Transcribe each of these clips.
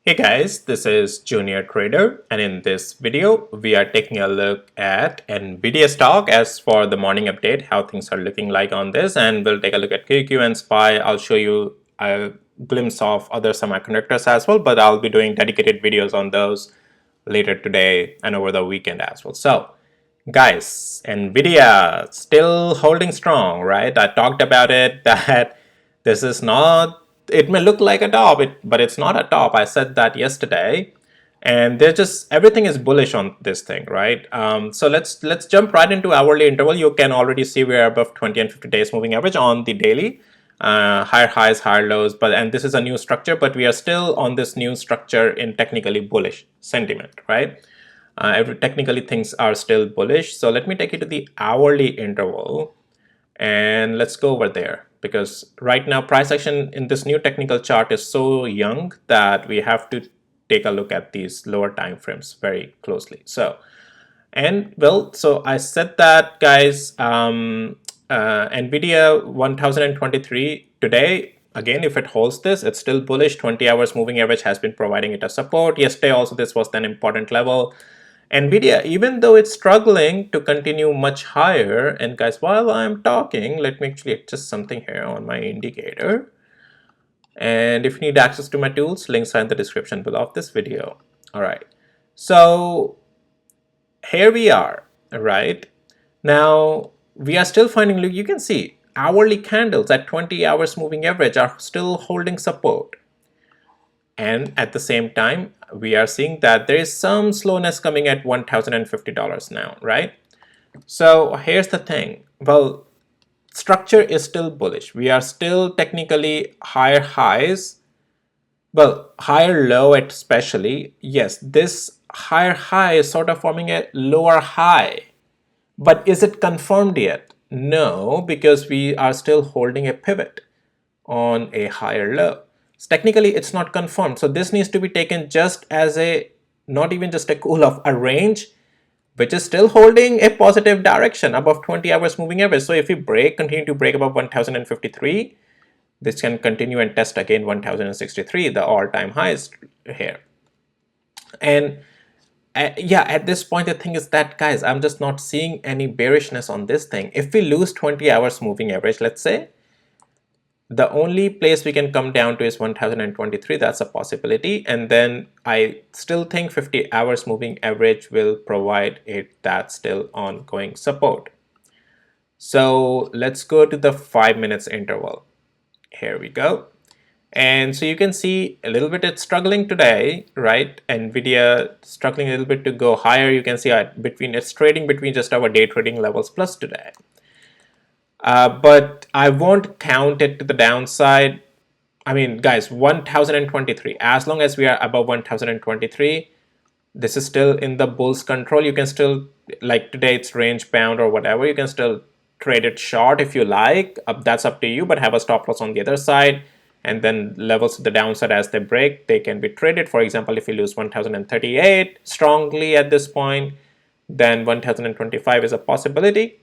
Hey guys, this is Junior Trader, and in this video we are taking a look at Nvidia stock as for the morning update, how things are looking like on this, and we'll take a look at QQ and SPY. I'll show you a glimpse of other semiconductors as well, but I'll be doing dedicated videos on those later today and over the weekend as well. So guys, Nvidia still holding strong, right? I talked about it that this is not, it may look like a top, but it's not a top. I said that yesterday. And they're just, everything is bullish on this thing, right? So let's jump right into hourly interval. You can already see we're above 20 and 50 days moving average on the daily. Higher highs, higher lows, and this is a new structure, but we are still on this new structure in technically bullish sentiment, right? Technically things are still bullish. So let me take you to the hourly interval and let's go over there, because right now price action in this new technical chart is so young that we have to take a look at these lower time frames very closely. So so I said that, guys, Nvidia 1023 today, again, if it holds this, it's still bullish. 20 hours moving average has been providing it a support. Yesterday also this was an important level. Nvidia, even though it's struggling to continue much higher, and guys, while I'm talking, let me actually adjust something here on my indicator. And if you need access to my tools, links are in the description below of this video. All right, so here we are, right? Now we are still finding, look, you can see hourly candles at 20 hours moving average are still holding support. And at the same time, we are seeing that there is some slowness coming at $1,050 now, right? So here's the thing. Well, structure is still bullish. We are still technically higher highs. Well, higher low especially. Yes, this higher high is sort of forming a lower high. But is it confirmed yet? No, because we are still holding a pivot on a higher low. So technically it's not confirmed. So this needs to be taken just as a, not even just a cool off, a range which is still holding a positive direction above 20 hours moving average. So if we continue to break above 1053, this can continue and test again 1063, the all-time highest here. And yeah, at this point the thing is that, guys, I'm just not seeing any bearishness on this thing. If we lose 20 hours moving average, let's say, the only place we can come down to is 1023. That's a possibility. And then I still think 50 hours moving average will provide it that still ongoing support. So let's go to the 5 minutes interval. Here we go. And so you can see a little bit it's struggling today, right? Nvidia struggling a little bit to go higher. You can see it's trading between just our day trading levels plus today. But I won't count it to the downside. I mean, guys, 1023, as long as we are above 1023, this is still in the bull's control. You can still, like today it's range bound or whatever, you can still trade it short if you like. That's up to you, but have a stop loss on the other side. And then levels to the downside as they break, they can be traded. For example, if you lose 1038 strongly at this point, then 1025 is a possibility.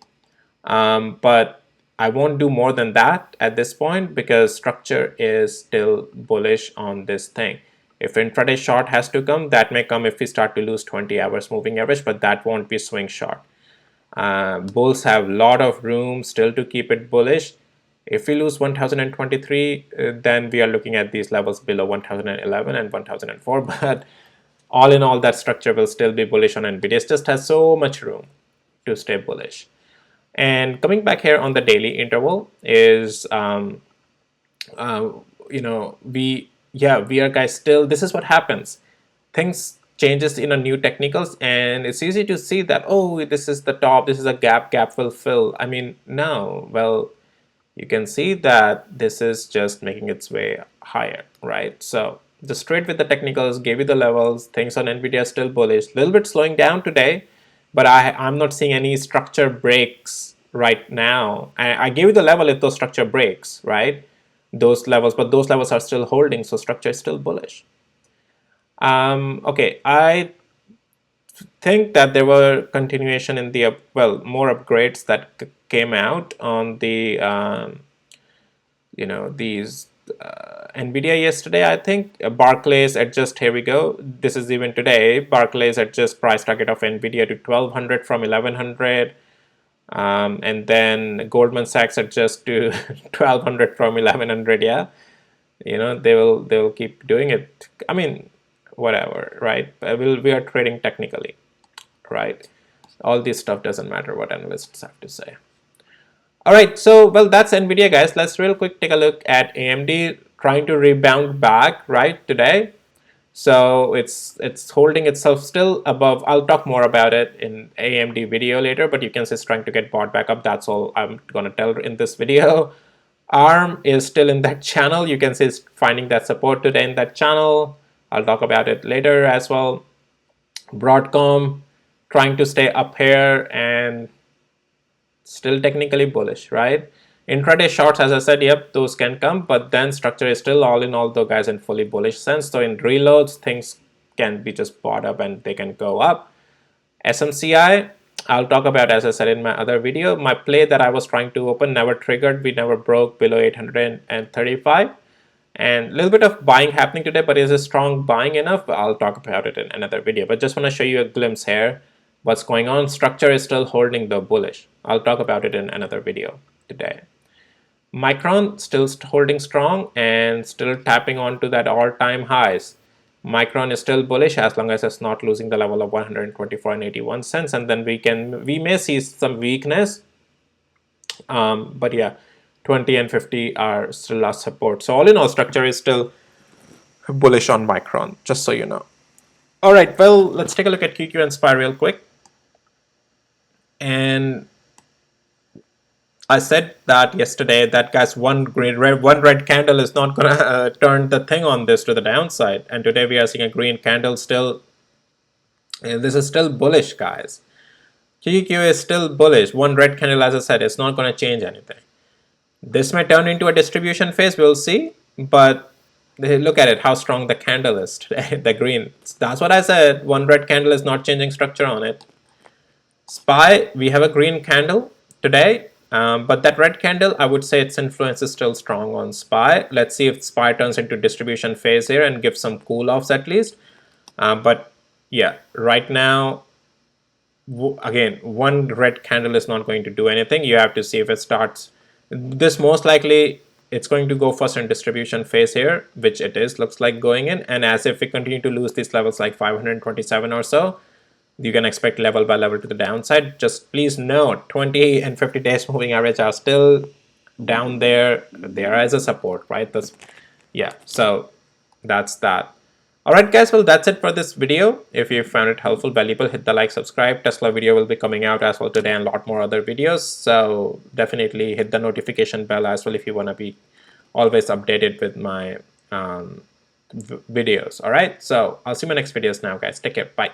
But I won't do more than that at this point because structure is still bullish on this thing. If intraday short has to come, that may come if we start to lose 20 hours moving average, but that won't be swing short. Bulls have a lot of room still to keep it bullish. If we lose 1023, then we are looking at these levels below 1011 and 1004. But all in all, that structure will still be bullish on Nvidia. It just has so much room to stay bullish. And coming back here on the daily interval is, we are, guys, still, this is what happens. Things changes in a new technicals, and it's easy to see that, oh, this is the top, this is a gap will fill. I mean, no, well, you can see that this is just making its way higher, right? So just straight with the technicals, gave you the levels. Things on Nvidia are still bullish, a little bit slowing down today, but I'm not seeing any structure breaks right now. I gave you the level if those structure breaks, right? Those levels, but those levels are still holding, so structure is still bullish. Okay, I think that there were continuation in the more upgrades that came out on the these Nvidia yesterday, I think. Barclays adjust, here we go. This is even today. Barclays adjust price target of Nvidia to 1200 from 1100. And then Goldman Sachs adjust to 1200 from 1100. Yeah, they will keep doing it. I mean, whatever, right? We are trading technically, right? All this stuff doesn't matter what analysts have to say. All right, so well, that's Nvidia, guys. Let's real quick take a look at AMD trying to rebound back, right, today. So it's holding itself still above. I'll talk more about it in AMD video later, but you can see it's trying to get bought back up. That's all I'm gonna tell in this video. ARM is still in that channel. You can see it's finding that support today in that channel. I'll talk about it later as well. Broadcom trying to stay up here and still technically bullish, right? Intraday shorts, as I said, yep, those can come, but then structure is still all in all, though, guys, in fully bullish sense. So in reloads, things can be just bought up and they can go up. SMCI, I'll talk about, as I said in my other video. My play that I was trying to open never triggered. We never broke below 835. And a little bit of buying happening today, but is a strong buying enough? I'll talk about it in another video. But just want to show you a glimpse here. What's going on? Structure is still holding the bullish. I'll talk about it in another video today. Micron still holding strong and still tapping onto that all-time highs. Micron is still bullish as long as it's not losing the level of 124.81 cents, and then we may see some weakness. But yeah, 20 and 50 are still our support. So all in all, structure is still bullish on Micron, just so you know. All right, well, let's take a look at QQ and SPY real quick. And I said that yesterday that, guys, one red candle is not gonna turn the thing on this to the downside. And today we are seeing a green candle still. And this is still bullish, guys. QQ is still bullish. One red candle, as I said, is not gonna change anything. This may turn into a distribution phase, we'll see. But look at it, how strong the candle is today, the green. That's what I said. One red candle is not changing structure on it. SPY, we have a green candle today, but that red candle, I would say its influence is still strong on SPY. Let's see if SPY turns into distribution phase here and gives some cool offs at least. But yeah, right now, again, one red candle is not going to do anything. You have to see if it starts. This most likely it's going to go first in distribution phase here, which it is, looks like going in. And as if we continue to lose these levels like 527 or so, you can expect level by level to the downside. Just please note, 20 and 50 days moving average are still down there. There as a support, right? Yeah, so that's that. All right, guys, well, that's it for this video. If you found it helpful, valuable, hit the like, subscribe. Tesla video will be coming out as well today and a lot more other videos. So definitely hit the notification bell as well if you want to be always updated with my videos. All right, so I'll see you in my next videos now, guys. Take care. Bye.